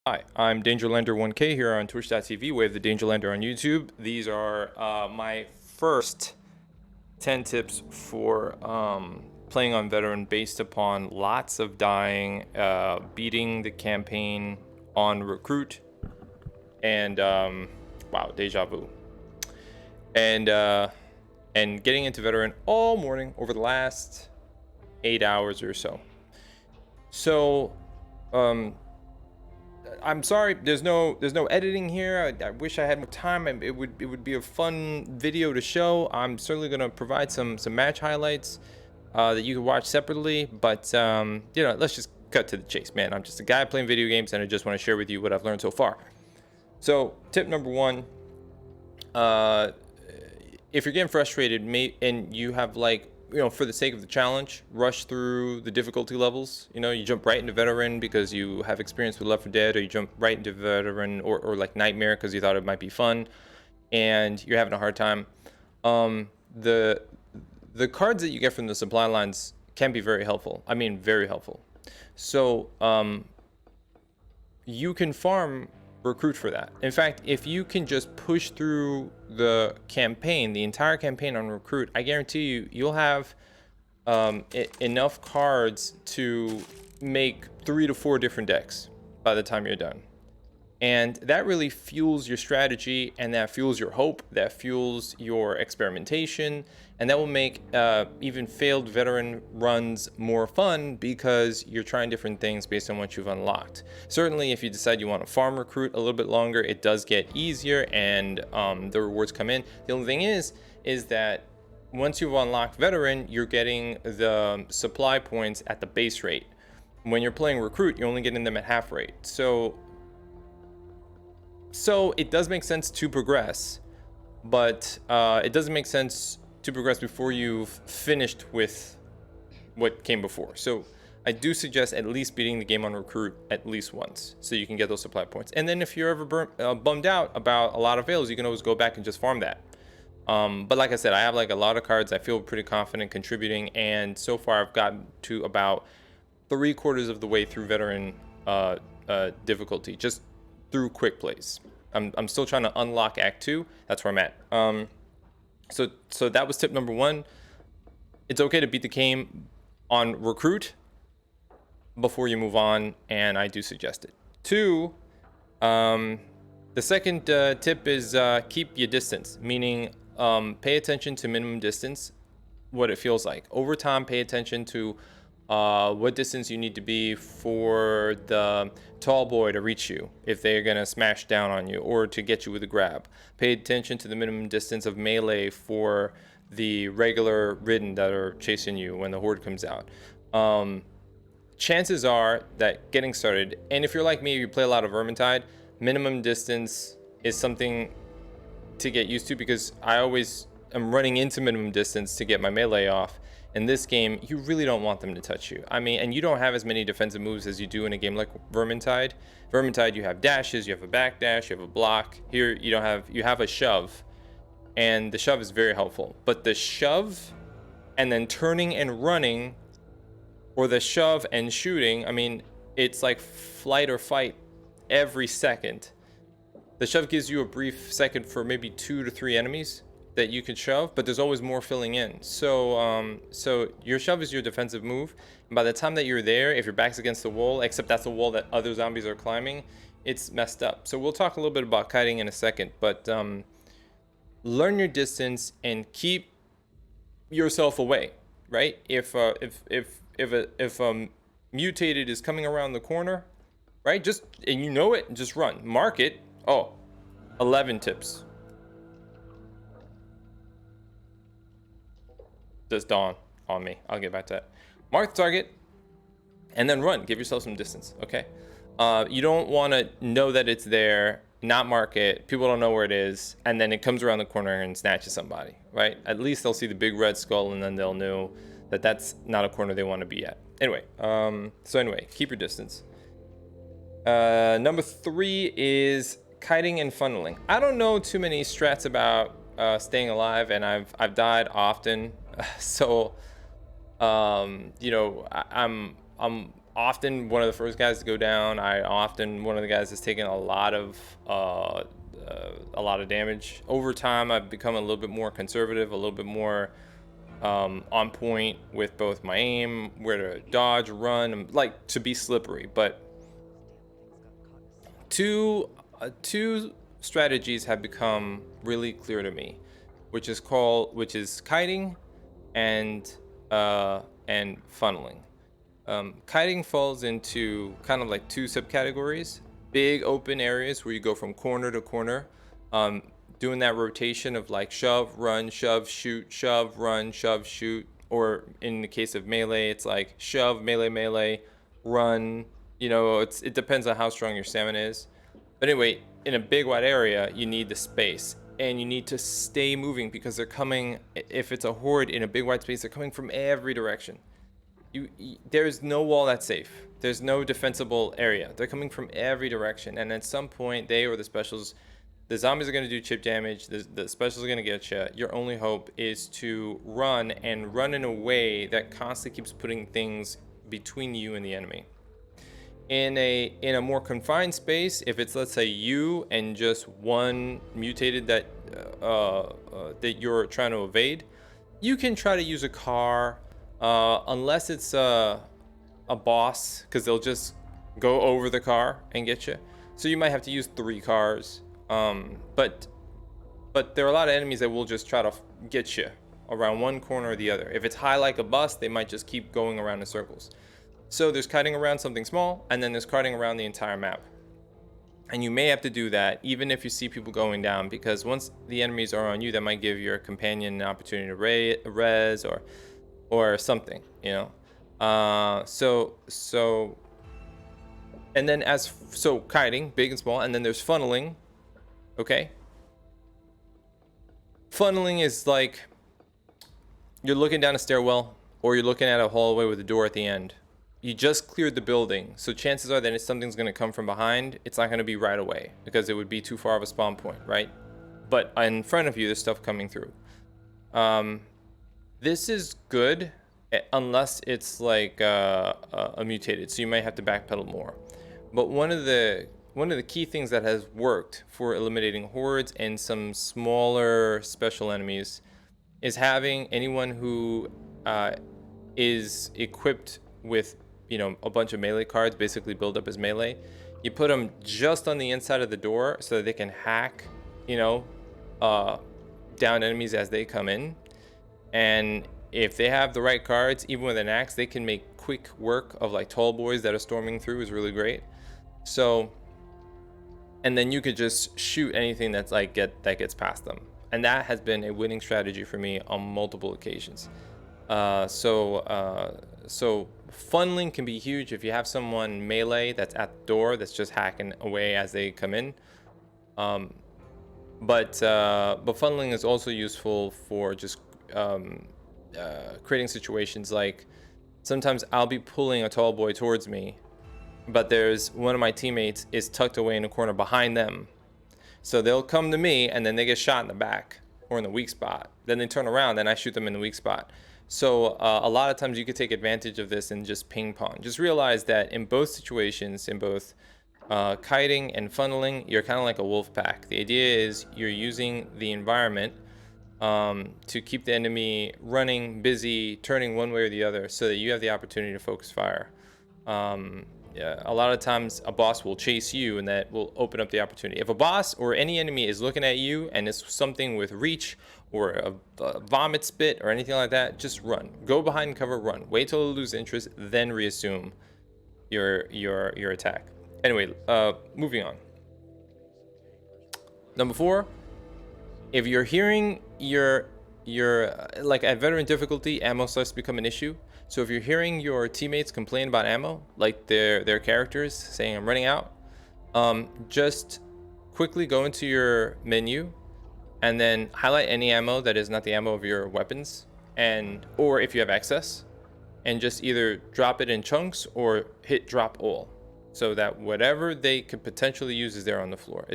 Hi, I'm DangerLander1K here on Twitch.tv. We have the DangerLander on YouTube. These are my first 10 tips for playing on veteran based upon lots of dying, beating the campaign on recruit, and wow, deja vu, and getting into veteran all morning over the last 8 hours or so. So I'm sorry, there's no editing here. I wish I had more time. It would be a fun video to show. I'm certainly gonna provide some match highlights that you can watch separately. But let's just cut to the chase, man. I'm just a guy playing video games, and I just want to share with you what I've learned so far. So tip number one: if you're getting frustrated, and you have for the sake of the challenge, rush through the difficulty levels. You jump right into veteran because you have experience with Left 4 Dead, or you jump right into veteran or like Nightmare because you thought it might be fun, and you're having a hard time. The cards that you get from the supply lines can be very helpful. I mean, very helpful. So you can farm recruit for that. In fact, if you can just push through the entire campaign on recruit, I guarantee you'll have enough cards to make 3 to 4 different decks by the time you're done. And that really fuels your strategy, and that fuels your hope, that fuels your experimentation, and that will make even failed veteran runs more fun because you're trying different things based on what you've unlocked. Certainly, if you decide you want to farm recruit a little bit longer, it does get easier, and the rewards come in. The only thing is that once you've unlocked veteran, you're getting the supply points at the base rate. When you're playing recruit, you're only getting them at half rate. So it does make sense to progress, but it doesn't make sense to progress before you've finished with what came before. So I do suggest at least beating the game on recruit at least once so you can get those supply points. And then if you're ever bummed out about a lot of fails, you can always go back and just farm that. But like I said, I have a lot of cards. I feel pretty confident contributing, and so far I've gotten to about 3/4 of the way through veteran difficulty, just through quick plays. I'm still trying to unlock Act 2. That's where I'm at. So that was tip number one. It's okay to beat the game on recruit before you move on, and I do suggest it. Two, the second tip is keep your distance, meaning pay attention to minimum distance, what it feels like. Over time, pay attention to what distance you need to be for the tall boy to reach you if they're gonna smash down on you, or to get you with a grab. Pay attention to the minimum distance of melee for the regular ridden that are chasing you when the horde comes out. Chances are that getting started, and if you're like me, you play a lot of Vermintide, minimum distance is something to get used to, because I always am running into minimum distance to get my melee off. In this game, you really don't want them to touch you. I mean, and you don't have as many defensive moves as you do in a game like Vermintide. Vermintide, you have dashes, you have a backdash, you have a block. Here, you have a shove, and the shove is very helpful. But the shove and then turning and running, or the shove and shooting, I mean, it's like flight or fight every second. The shove gives you a brief second for maybe 2 to 3 enemies that you can shove, but there's always more filling in. So your shove is your defensive move, and by the time that you're there, if your back's against the wall, except that's a wall that other zombies are climbing, it's messed up. So we'll talk a little bit about kiting in a second, but learn your distance and keep yourself away, right? If mutated is coming around the corner, right, just, and you know it, just run, mark it. 11 tips does dawn on me. I'll get back to that. Mark the target and then run. Give yourself some distance. Okay. You don't want to know that it's there, not mark it, people don't know where it is, and then it comes around the corner and snatches somebody, right? At least they'll see the big red skull, and then they'll know that that's not a corner they want to be at. Anyway, keep your distance. Number 3 is kiting and funneling. I don't know too many strats about staying alive, and I've died often. So I'm often one of the first guys to go down. I often one of the guys that's taken a lot of damage. Over time, I've become a little bit more conservative, a little bit more on point with both my aim, where to dodge, run, like to be slippery. But two strategies have become really clear to me, which is kiting and funneling. Kiting falls into kind of like two subcategories: big open areas where you go from corner to corner, doing that rotation of like shove, run, shove, shoot, shove, run, shove, shoot. Or in the case of melee, it's like shove, melee, melee, run. It depends on how strong your stamina is. But anyway, in a big wide area, you need the space and you need to stay moving because they're coming. If it's a horde in a big wide space, they're coming from every direction. There's no wall that's safe. There's no defensible area. They're coming from every direction, and at some point, they or the specials, the zombies are going to do chip damage. The specials are going to get you. Your only hope is to run in a way that constantly keeps putting things between you and the enemy. In a more confined space, if it's, let's say, you and just one mutated that you're trying to evade, you can try to use a car, unless it's a boss, because they'll just go over the car and get you. So you might have to use 3 cars. But there are a lot of enemies that will just try to get you around one corner or the other. If it's high like a bus, they might just keep going around in circles. So there's kiting around something small, and then there's kiting around the entire map. And you may have to do that even if you see people going down, because once the enemies are on you, that might give your companion an opportunity to res or something, and then kiting, big and small, and then there's funneling. Okay, funneling is like you're looking down a stairwell or you're looking at a hallway with a door at the end. You just cleared the building, so chances are that if something's going to come from behind, it's not going to be right away because it would be too far of a spawn point, right? But in front of you, there's stuff coming through. This is good unless it's like a mutated, so you might have to backpedal more. But one of the key things that has worked for eliminating hordes and some smaller special enemies is having anyone who is equipped with a bunch of melee cards, basically build up as melee. You put them just on the inside of the door so that they can hack down enemies as they come in. And if they have the right cards, even with an axe, they can make quick work of like tall boys that are storming through. Is really great. So, and then you could just shoot anything that's like that gets past them, and that has been a winning strategy for me on multiple occasions. So funneling can be huge if you have someone melee that's at the door that's just hacking away as they come in. But funneling is also useful for just creating situations like sometimes I'll be pulling a tall boy towards me, but there's one of my teammates is tucked away in a corner behind them. So they'll come to me and then they get shot in the back or in the weak spot. Then they turn around and I shoot them in the weak spot. So a lot of times you could take advantage of this and just ping pong. Just realize that in both situations, in both kiting and funneling, you're kind of like a wolf pack. The idea is you're using the environment to keep the enemy running, busy, turning one way or the other so that you have the opportunity to focus fire. A lot of times a boss will chase you and that will open up the opportunity. If a boss or any enemy is looking at you and it's something with reach or a vomit spit or anything like that, just run. Go behind cover, run. Wait till you lose interest, then reassume your attack. Anyway, moving on. Number 4, if you're hearing your like at veteran difficulty, ammo starts to become an issue. So if you're hearing your teammates complain about ammo, like their characters saying I'm running out, just quickly go into your menu and then highlight any ammo that is not the ammo of your weapons, or if you have excess, and just either drop it in chunks or hit drop all, so that whatever they could potentially use is there on the floor.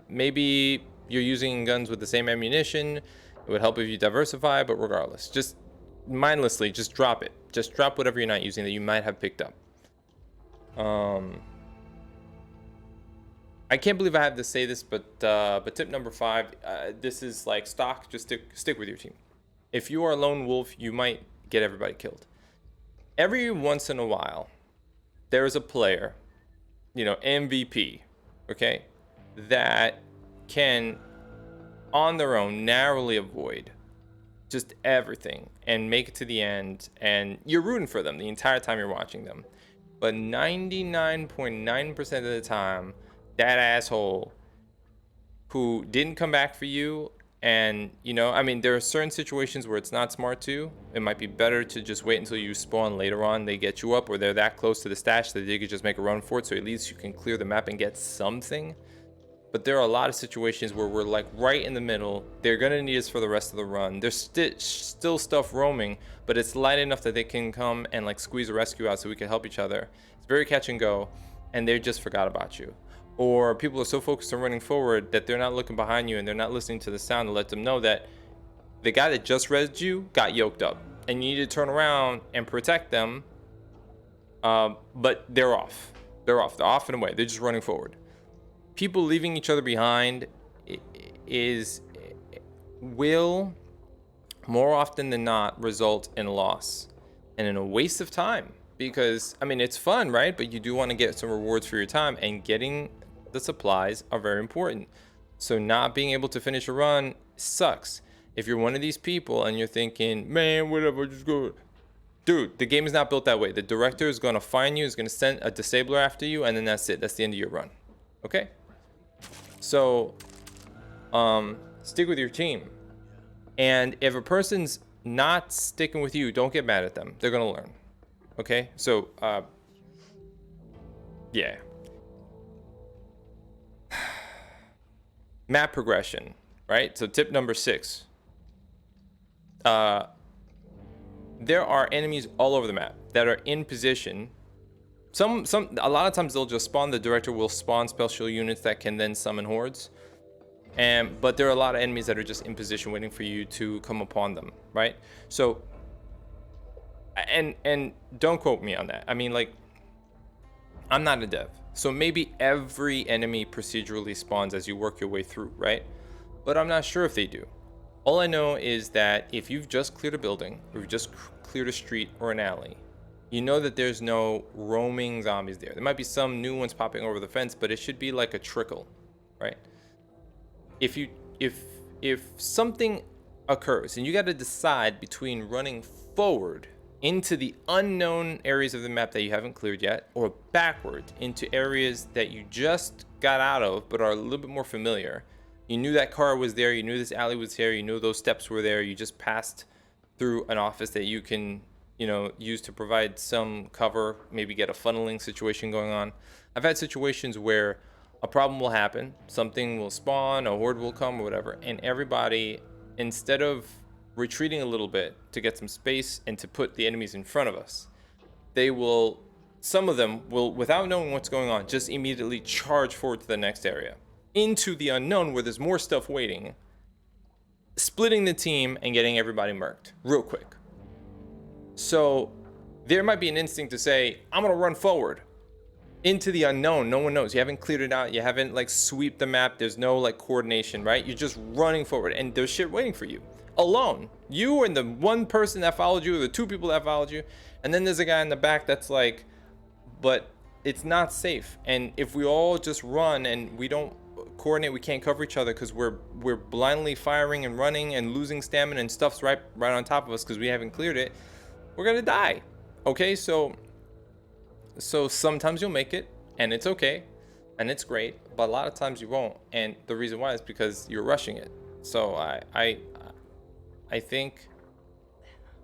Maybe you're using guns with the same ammunition. It would help if you diversify, but regardless, just mindlessly just drop it. Just drop whatever you're not using that you might have picked up. I can't believe I have to say this, but tip number 5, this is like stock. Just stick with your team. If you are a lone wolf, you might get everybody killed. Every once in a while, there is a player, MVP, okay, that can on their own narrowly avoid just everything and make it to the end, and you're rooting for them the entire time you're watching them. But 99.9% of the time, that asshole who didn't come back for you, and there are certain situations where it's not smart to. It might be better to just wait until you spawn later on, they get you up, or they're that close to the stash that they could just make a run for it, so at least you can clear the map and get something. But there are a lot of situations where we're like right in the middle. They're gonna need us for the rest of the run. There's still stuff roaming, but it's light enough that they can come and like squeeze a rescue out so we can help each other. It's very catch and go, and they just forgot about you. Or people are so focused on running forward that they're not looking behind you, and they're not listening to the sound to let them know that the guy that just rezzed you got yoked up, and you need to turn around and protect them. But they're off. They're off and away. They're just running forward. People leaving each other behind will more often than not result in a loss and in a waste of time, because it's fun, right? But you do want to get some rewards for your time, and getting the supplies are very important. So not being able to finish a run sucks. If you're one of these people and you're thinking, man, whatever, just go. Dude, the game is not built that way. The director is going to find you, is going to send a disabler after you, and then that's it. That's the end of your run. Okay? So, stick with your team. And if a person's not sticking with you, don't get mad at them. They're gonna learn. Okay? So, yeah. Map progression, right? So tip number 6. There are enemies all over the map that are in position. A lot of times they'll just spawn. The director will spawn special units that can then summon hordes. But there are a lot of enemies that are just in position waiting for you to come upon them, right? So, and don't quote me on that. I'm not a dev, so maybe every enemy procedurally spawns as you work your way through, right? But I'm not sure if they do. All I know is that if you've just cleared a building, or you've just cleared a street or an alley, you know that there's no roaming zombies there. There might be some new ones popping over the fence, but it should be like a trickle, right? If something occurs and you got to decide between running forward into the unknown areas of the map that you haven't cleared yet, or backward into areas that you just got out of but are a little bit more familiar. You knew that car was there, you knew this alley was here, you knew those steps were there, you just passed through an office that you can use to provide some cover, maybe get a funneling situation going on. I've had situations where a problem will happen, something will spawn, a horde will come or whatever, and everybody, instead of retreating a little bit to get some space and to put the enemies in front of us, some of them will, without knowing what's going on, just immediately charge forward to the next area, into the unknown where there's more stuff waiting, splitting the team and getting everybody murked real quick. So there might be an instinct to say, I'm gonna run forward into the unknown. No one knows. You haven't cleared it out. You haven't sweep the map. There's no coordination, right? You're just running forward, and there's shit waiting for you. Alone. You and the one person that followed you, or the 2 people that followed you, and then there's a guy in the back that's but it's not safe. And if we all just run and we don't coordinate, we can't cover each other because we're blindly firing and running and losing stamina, and stuff's right on top of us because we haven't cleared it, we're gonna die. Okay, so sometimes you'll make it, and it's okay, and it's great, but a lot of times you won't, and the reason why is because you're rushing it. So I think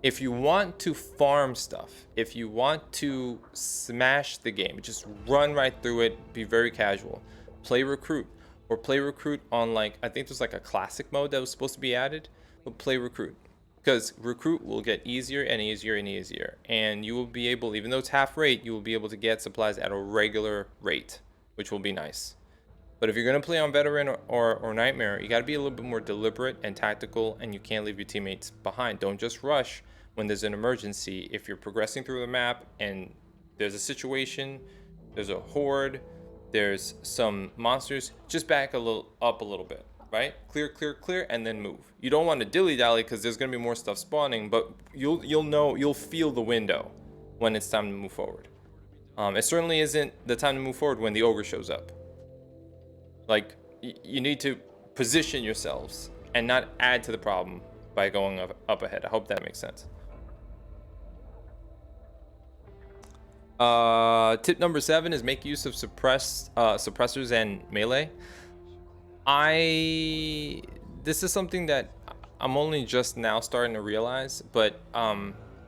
if you want to farm stuff, if you want to smash the game, just run right through it, be very casual, play recruit, or play recruit on I think there's a classic mode that was supposed to be added, but play recruit. Because recruit will get easier and easier and easier, and you will be able, even though it's half rate, you will be able to get supplies at a regular rate, which will be nice. But if you're going to play on veteran or nightmare, you got to be a little bit more deliberate and tactical, and you can't leave your teammates behind. Don't just rush when there's an emergency. If you're progressing through the map and there's a situation there's a horde, there's some monsters, just back a little bit, right? Clear, clear, clear, and then move. You don't want to dilly-dally because there's going to be more stuff spawning, but you'll feel the window when it's time to move forward. It certainly isn't the time to move forward when the ogre shows up. Like, you need to position yourselves and not add to the problem by going up ahead. I hope that makes sense. Tip number 7 is make use of suppressors and melee. This is something that I'm only just now starting to realize, but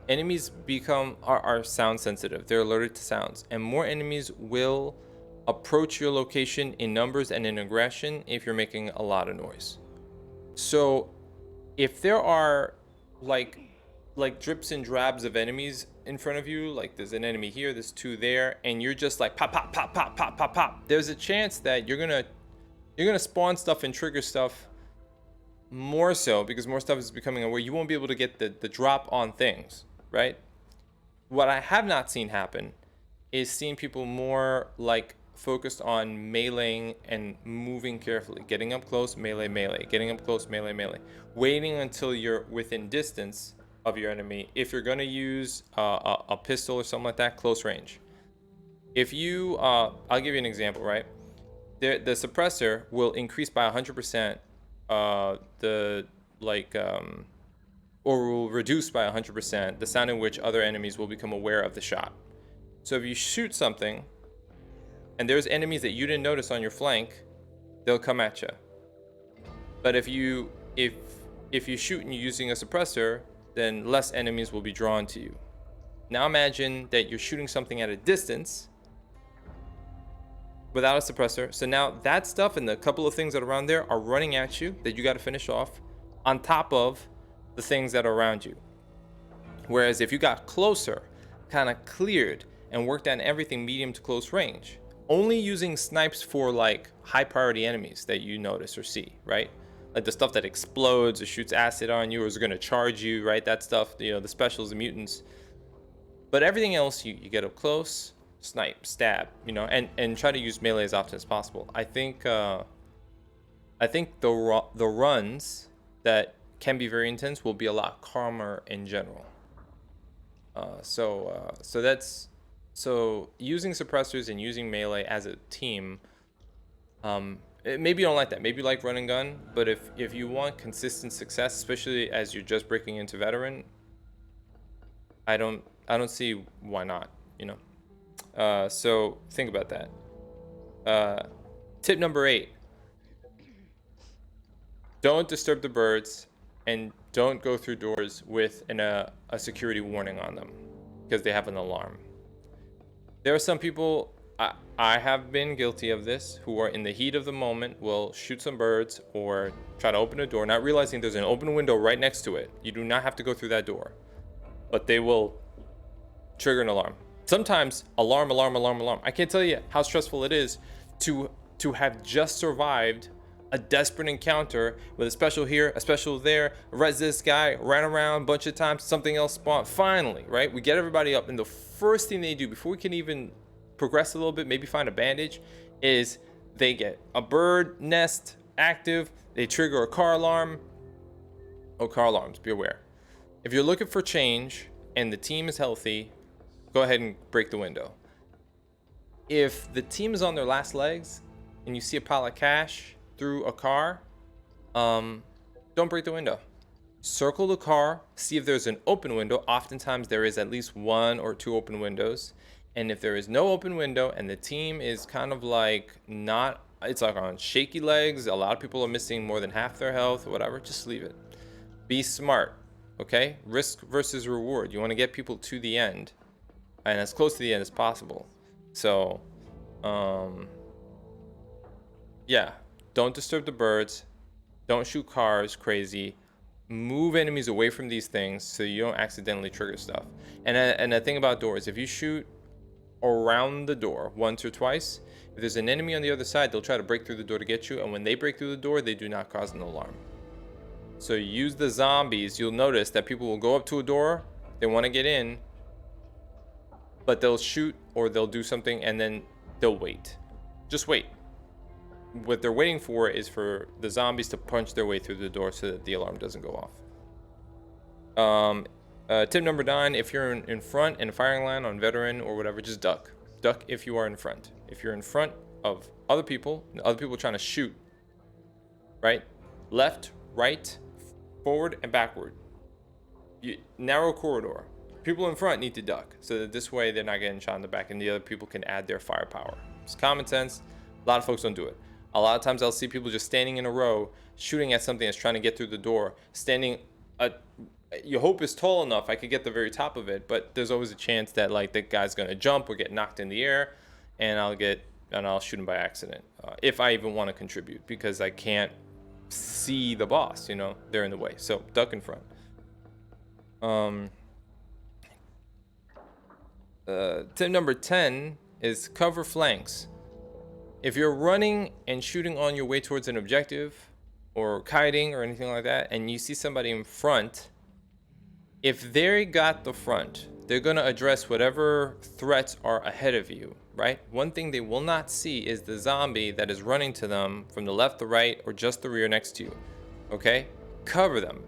enemies are sound sensitive. They're alerted to sounds, and more enemies will approach your location in numbers and in aggression if you're making a lot of noise. So if there are like drips and drabs of enemies in front of you, like there's an enemy here, there's 2 there, and you're just like pop pop pop pop pop pop pop, there's a chance that you're gonna spawn stuff and trigger stuff more so because more stuff is becoming aware. You won't be able to get the drop on things, right? What I have not seen happen is seeing people more like focused on meleeing and moving carefully, getting up close, melee, melee, getting up close, melee, melee, waiting until you're within distance of your enemy. If you're going to use a pistol or something like that, close range. If you I'll give you an example, right? The suppressor will increase by 100% or will reduce by 100% the sound in which other enemies will become aware of the shot. So if you shoot something and there's enemies that you didn't notice on your flank, they'll come at you. But if you shoot and you're using a suppressor, then less enemies will be drawn to you. Now imagine that you're shooting something at a distance without a suppressor. So now that stuff and the couple of things that are around there are running at you that you got to finish off on top of the things that are around you. Whereas if you got closer, kind of cleared, and worked on everything medium to close range, only using snipes for like high priority enemies that you notice or see, right? Like the stuff that explodes or shoots acid on you or is going to charge you, right? That stuff, you know, the specials, the mutants. But everything else, you get up close, snipe, stab, you know, and try to use melee as often as possible. I think the runs that can be very intense will be a lot calmer in general. So using suppressors and using melee as a team, maybe you don't like that. Maybe you like run and gun, but if you want consistent success, especially as you're just breaking into veteran, I don't see why not, you know. So think about that. Tip number 8: don't disturb the birds and don't go through doors with a security warning on them because they have an alarm. There are some people, I have been guilty of this, who are in the heat of the moment will shoot some birds or try to open a door, not realizing there's an open window right next to it. You do not have to go through that door, but they will trigger an alarm. Sometimes alarm. I can't tell you how stressful it is to have just survived a desperate encounter with a special here, a special there, res this guy, ran around a bunch of times, something else spawned. Finally, right? We get everybody up, and the first thing they do before we can even progress a little bit, maybe find a bandage, is they get a bird nest active, they trigger a car alarm. Oh, car alarms, be aware. If you're looking for change and the team is healthy, go ahead and break the window. If the team is on their last legs and you see a pile of cash through a car, don't break the window. Circle the car, see if there's an open window. Oftentimes there is at least 1 or 2 open windows. And if there is no open window and the team is kind of like it's like on shaky legs, a lot of people are missing more than half their health or whatever, just leave it. Be smart, okay? Risk versus reward. You want to get people to the end and as close to the end as possible. So, yeah. Don't disturb the birds. Don't shoot cars crazy. Move enemies away from these things so you don't accidentally trigger stuff. And the thing about doors, if you shoot around the door once or twice, if there's an enemy on the other side, they'll try to break through the door to get you. And when they break through the door, they do not cause an alarm. So use the zombies. You'll notice that people will go up to a door. They want to get in, but they'll shoot or they'll do something, and then they'll wait. Just wait. What they're waiting for is for the zombies to punch their way through the door so that the alarm doesn't go off. Tip number 9, if you're in front in a firing line on veteran or whatever, just duck. Duck if you are in front. If you're in front of other people trying to shoot, right? Left, right, forward, and backward. Narrow corridor. People in front need to duck so that this way they're not getting shot in the back and the other people can add their firepower. It's common sense. A lot of folks don't do it. A lot of times I'll see people just standing in a row shooting at something that's trying to get through the door. You hope it's tall enough I could get the very top of it, but there's always a chance that like the guy's gonna jump or get knocked in the air, and I'll shoot him by accident if I even want to contribute, because I can't see the boss. They're in the way. So duck in front. Tip number 10 is cover flanks. If you're running and shooting on your way towards an objective or kiting or anything like that, and you see somebody in front, if they got the front, they're going to address whatever threats are ahead of you, right? One thing they will not see is the zombie that is running to them from the left, the right, or just the rear next to you. Okay? Cover them,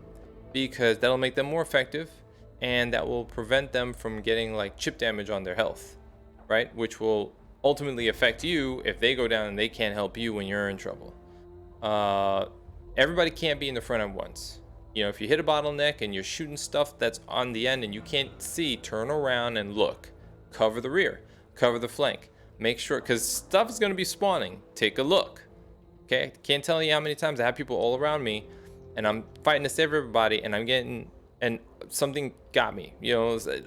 because that'll make them more effective, and that will prevent them from getting like chip damage on their health, right? Which will ultimately affect you if they go down and they can't help you when you're in trouble. Everybody can't be in the front at once. If you hit a bottleneck and you're shooting stuff that's on the end and you can't see, turn around and look. Cover the rear, cover the flank. Make sure, because stuff is going to be spawning. Take a look. Okay? Can't tell you how many times I have people all around me and I'm fighting to save everybody, and something got me.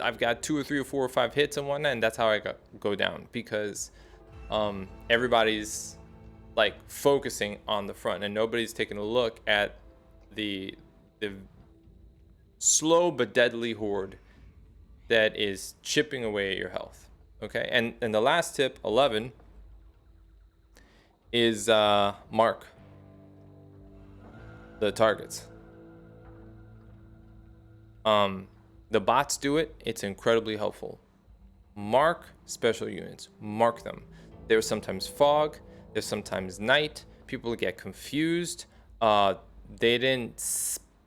I've got 2 or 3 or 4 or 5 hits and whatnot, and that's how I go down, because everybody's like focusing on the front and nobody's taking a look at the slow but deadly horde that is chipping away at your health. Okay, and the last tip, 11, is mark the targets. The bots do it. It's incredibly helpful. Mark special units. Mark them. There's sometimes fog. There's sometimes night. People get confused. They didn't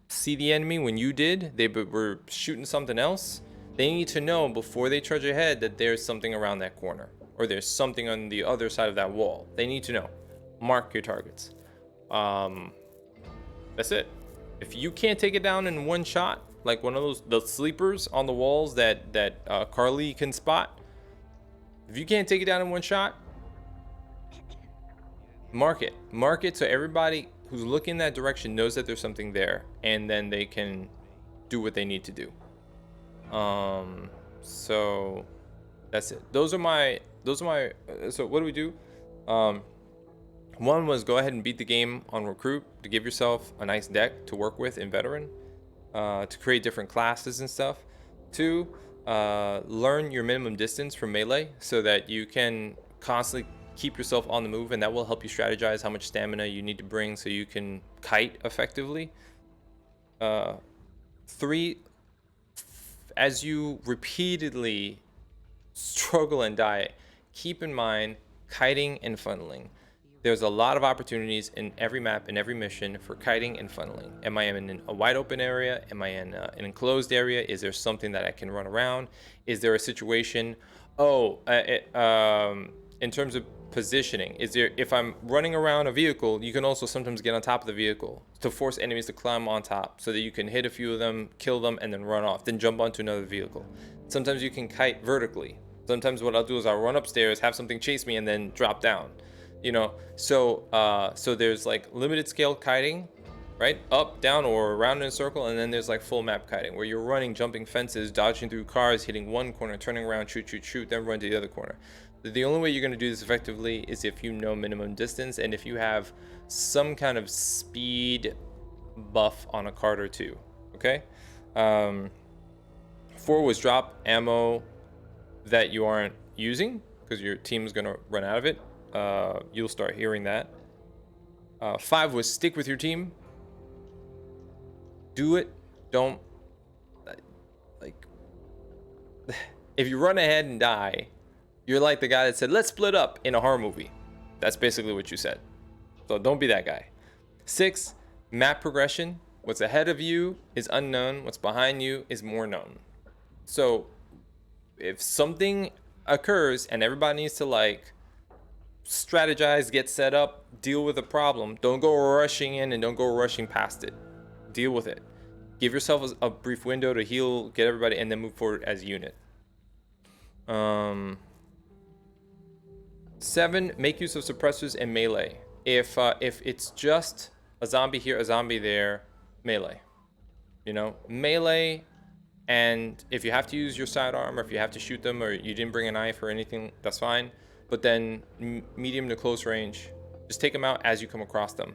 see the enemy when you did. They were shooting something else. They need to know before they charge ahead that there's something around that corner, or there's something on the other side of that wall. They need to know. Mark your targets. That's it. If you can't take it down in one shot, like one of the sleepers on the walls that Carly can spot, if you can't take it down in one shot, mark it so everybody who's looking in that direction knows that there's something there, and then they can do what they need to do. So that's it. Those are my so what do we do? One was go ahead and beat the game on recruit to give yourself a nice deck to work with in veteran, to create different classes and stuff. 2, learn your minimum distance from melee so that you can constantly keep yourself on the move, and that will help you strategize how much stamina you need to bring so you can kite effectively. 3, as you repeatedly struggle and die, keep in mind kiting and funneling. There's a lot of opportunities in every map, in every mission, for kiting and funneling. Am I in a wide open area? Am I in an enclosed area? Is there something that I can run around? Is there a situation? In terms of positioning, if I'm running around a vehicle, you can also sometimes get on top of the vehicle to force enemies to climb on top so that you can hit a few of them, kill them, and then run off, then jump onto another vehicle. Sometimes you can kite vertically. Sometimes what I'll do is I'll run upstairs, have something chase me, and then drop down. So there's like limited scale kiting, right? Up, down, or around in a circle, and then there's like full map kiting where you're running, jumping fences, dodging through cars, hitting one corner, turning around, shoot, then run to the other corner. The only way you're going to do this effectively is if you know minimum distance, and if you have some kind of speed buff on a card or two. Okay. 4 was drop ammo that you aren't using because your team is going to run out of it. You'll start hearing that. 5 was stick with your team. Do it. Don't like if you run ahead and die, You're like the guy that said, let's split up in a horror movie. That's basically what you said. So don't be that guy. 6, map progression. What's ahead of you is unknown. What's behind you is more known. So if something occurs and everybody needs to like strategize, get set up, deal with a problem, don't go rushing in and don't go rushing past it. Deal with it. Give yourself a brief window to heal, get everybody, and then move forward as a unit. 7, make use of suppressors and melee. If it's just a zombie here, a zombie there, melee. You know, melee. And if you have to use your sidearm, or if you have to shoot them, or you didn't bring a knife or anything, that's fine. But then medium to close range, just take them out as you come across them.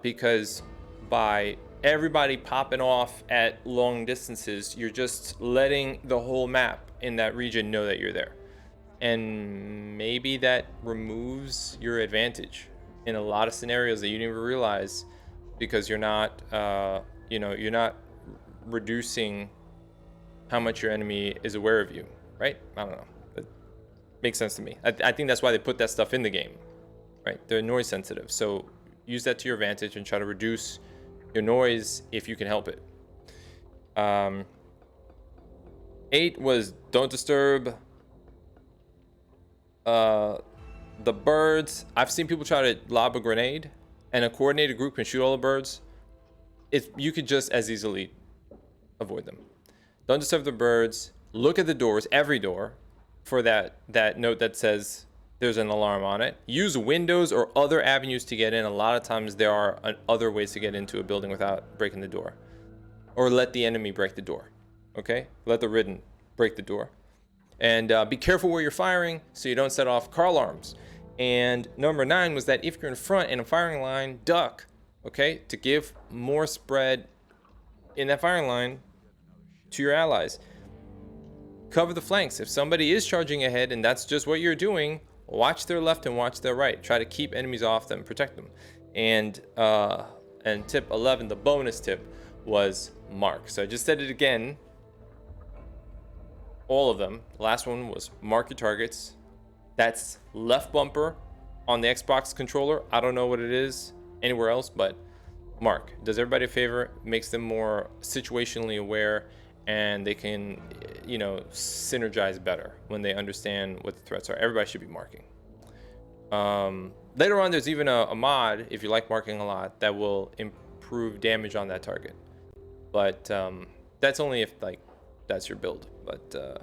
Because by everybody popping off at long distances, you're just letting the whole map in that region know that you're there. And maybe that removes your advantage in a lot of scenarios that you didn't even realize, because you're not, you're not reducing how much your enemy is aware of you, right? I don't know. That makes sense to me. I think that's why they put that stuff in the game, right? They're noise sensitive. So use that to your advantage and try to reduce your noise if you can help it. 8 was don't disturb the birds. I've seen people try to lob a grenade and a coordinated group can shoot all the birds. You could just as easily avoid them. Don't disturb the birds. Look at the doors, every door, for that note that says there's an alarm on it. Use windows or other avenues to get in. A lot of times there are other ways to get into a building without breaking the door. Or let the enemy break the door. Okay? Let the ridden break the door. And be careful where you're firing so you don't set off car alarms. And number 9 was that if you're in front in a firing line, duck. Okay? To give more spread in that firing line to your allies. Cover the flanks. If somebody is charging ahead and that's just what you're doing, watch their left and watch their right. Try to keep enemies off them, protect them. And tip 11, the bonus tip, was mark. So I just said it again. All of them. The last one was mark your targets. That's left bumper on the Xbox controller. I don't know what it is anywhere else, but mark. Does everybody a favor, makes them more situationally aware, and they can, synergize better when they understand what the threats are. Everybody should be marking. Later on, there's even a mod, if you like marking a lot, that will improve damage on that target. But that's only if that's your build. But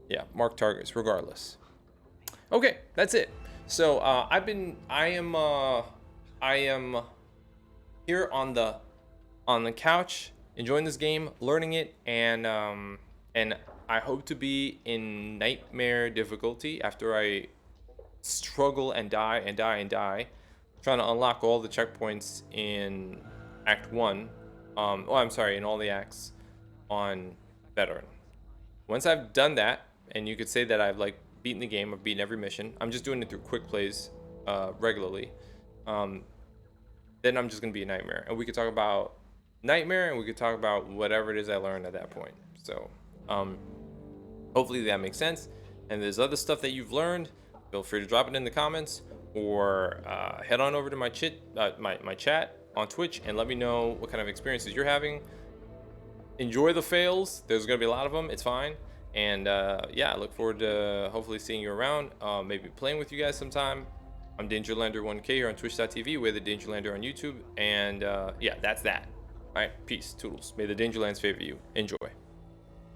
yeah, mark targets regardless. Okay, that's it. So I am here on the couch, enjoying this game, learning it, and I hope to be in nightmare difficulty after I struggle and die, trying to unlock all the checkpoints in Act 1. In all the acts on Veteran. Once I've done that, and you could say that I've beaten the game, I've beaten every mission. I'm just doing it through quick plays regularly. Then I'm just gonna be a nightmare, and we could talk about nightmare, and we could talk about whatever it is I learned at that point. So hopefully that makes sense. And there's other stuff that you've learned, feel free to drop it in the comments, or head on over to my chat on Twitch and let me know what kind of experiences you're having. Enjoy the fails. There's gonna be a lot of them. It's fine. And yeah, I look forward to hopefully seeing you around, maybe playing with you guys sometime. I'm Dangerlander1K here on twitch.tv. We're the Dangerlander on YouTube. And yeah, that's that. All right, peace, toodles. May the Dangerlands favor you. Enjoy.